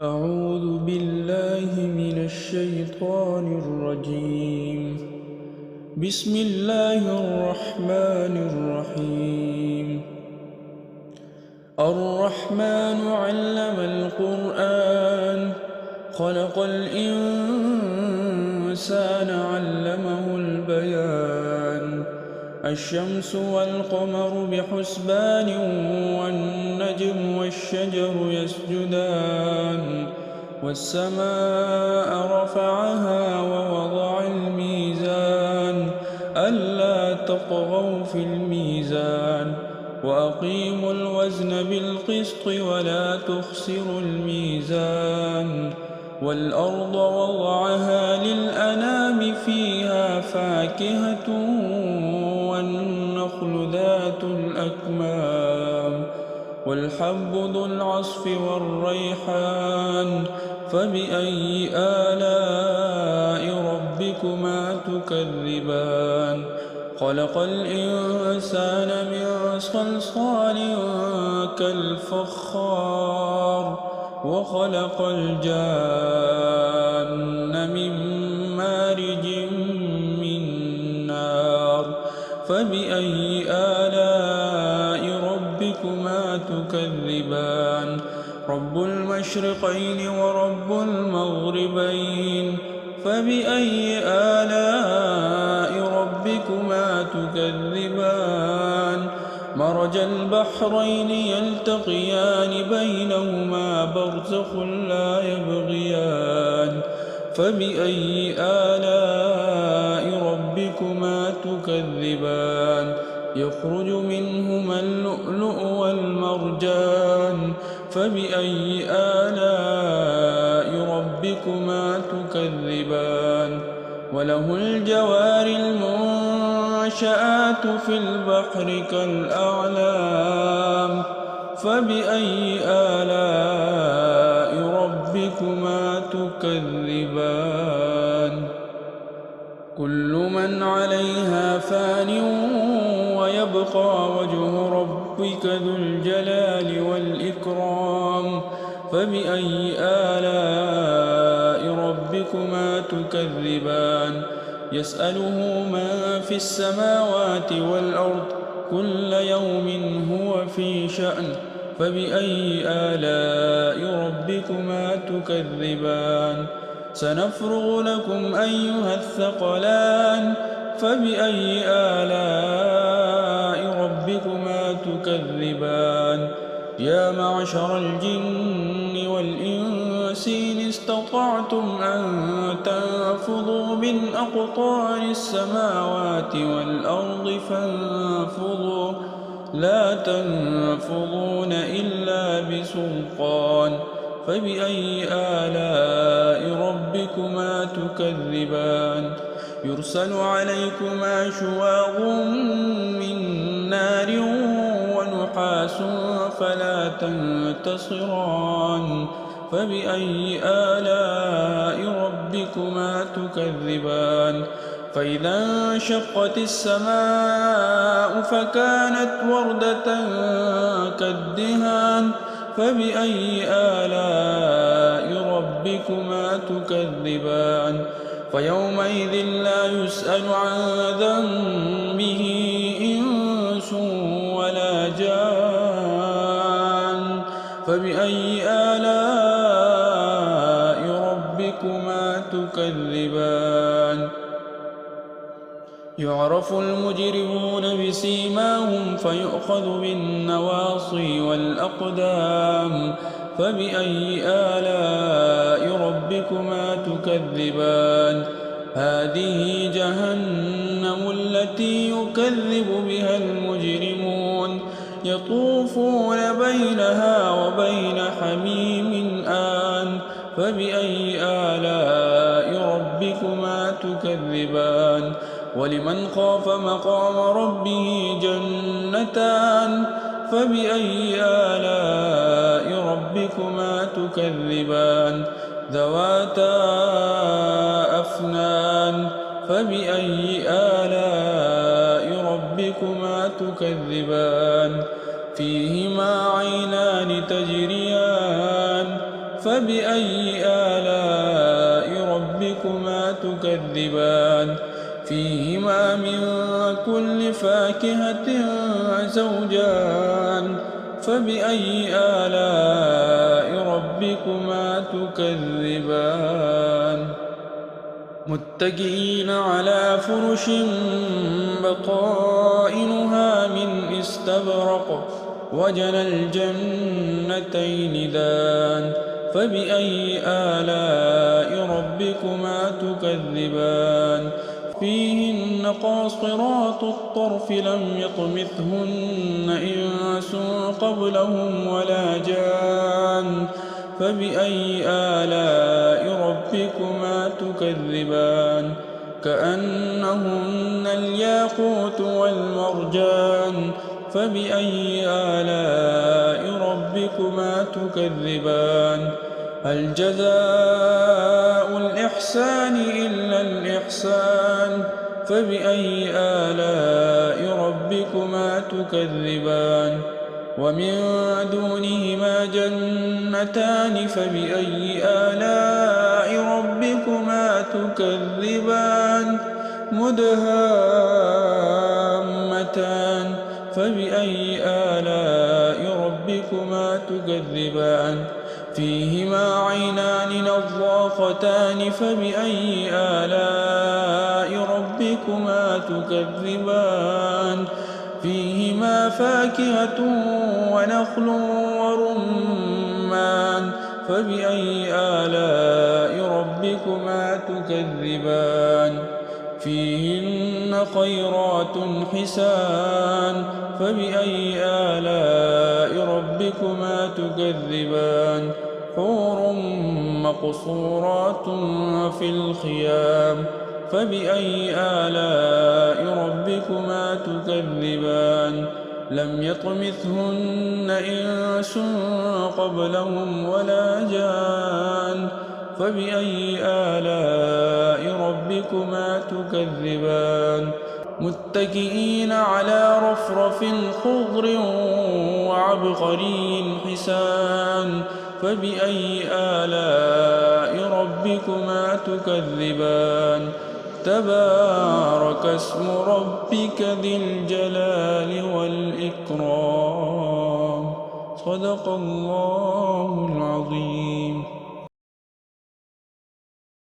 أعوذ بالله من الشيطان الرجيم. بسم الله الرحمن الرحيم. الرحمن علم القرآن خلق الإنسان علمه البيان. الشمس والقمر بحسبان والنجم والشجر يسجدان والسماء رفعها ووضع الميزان ألا تطغوا في الميزان وأقيموا الوزن بالقسط ولا تخسروا الميزان والأرض وضعها للأنام فيها فاكهة والنخل ذات الأكمام والحب ذو العصف والريحان فبأي آلاء ربكما تكذبان خلق الإنسان من صلصال كالفخار وخلق الجان من مارج من نار فبأي آلاء ربكما تكذبان رب المشرقين ورب المغربين فبأي آلاء ربكما تكذبان مرج البحرين يلتقيان بينهما برزخ لا يبغيان فبأي آلاء ربكما تكذبان يخرج منهما اللؤلؤ والمرجان فبأي آلاء ربكما تكذبان وله الجوار المنشآت في البحر كالأعلام فبأي آلاء ربكما تكذبان كل من عليها فان ويبقى وجه ربك ذو الجلال والإكرام فبأي آلاء ربكما تكذبان يسأله من في السماوات والأرض كل يوم هو في شأن فبأي آلاء ربكما تكذبان سنفرغ لكم أيها الثقلان فبأي آلاء ربكما تكذبان يا معشر الجن والإنس إن استطعتم أن تنفذوا من أقطار السماوات والأرض فانفذوا لا تنفذون إلا بسلطان فبأي آلاء ربكما تكذبان يرسل عليكما شواظ من نار ونحاس فلا تنتصران فبأي آلاء ربكما تكذبان فإذا انشقت السماء فكانت وردة كالدهان فبأي آلاء ربكما تكذبان فيومئذ لا يسأل عن ذنبه إنس ولا جان فبأي آلاء ربكما تكذبان يعرف المجرمون بسيماهم فيؤخذ بالنواصي والأقدام فبأي آلاء ربكما تكذبان هذه جهنم التي يكذب بها المجرمون يطوفون بينها وبين حميم آن فبأي آلاء ربكما تكذبان ولمن خاف مقام ربه جنتان فبأي آلاء ربكما تكذبان ذواتا أفنان فبأي آلاء ربكما تكذبان فيهما عينان تجريان فبأي آلاء ربكما تكذبان فيهما من كل فاكهة زوجان فبأي آلاء ربكما تكذبان متكئين على فرش بطائنها من استبرق وجنى الجنتين دان فبأي آلاء ربكما تكذبان فيهن قاصرات الطرف لم يطمثهن إنس قبلهم ولا جان فبأي آلاء ربكما تكذبان كأنهن الياقوت والمرجان فبأي آلاء ربكما تكذبان هل جزاء الإحسان إلا الإحسان فبأي آلاء ربكما تكذبان ومن دونهما جنتان فبأي آلاء ربكما تكذبان مدهامتان فبأي آلاء ربكما تكذبان فيهما عينان نضاختان فبأي آلاء ربكما تكذبان فيهما فاكهة ونخل ورمان فبأي آلاء ربكما تكذبان فيهن خيرات حسان فبأي آلاء ربكما تكذبان حور مقصورات في الخيام فبأي آلاء ربكما تكذبان لم يطمثهن إنس قبلهم ولا جان فبأي آلاء ربكما تكذبان متكئين على رفرف خضر وعبقري حسان فبأي آلاء ربكما تكذبان تبارك اسم ربك ذي الجلال والإكرام صدق الله العظيم.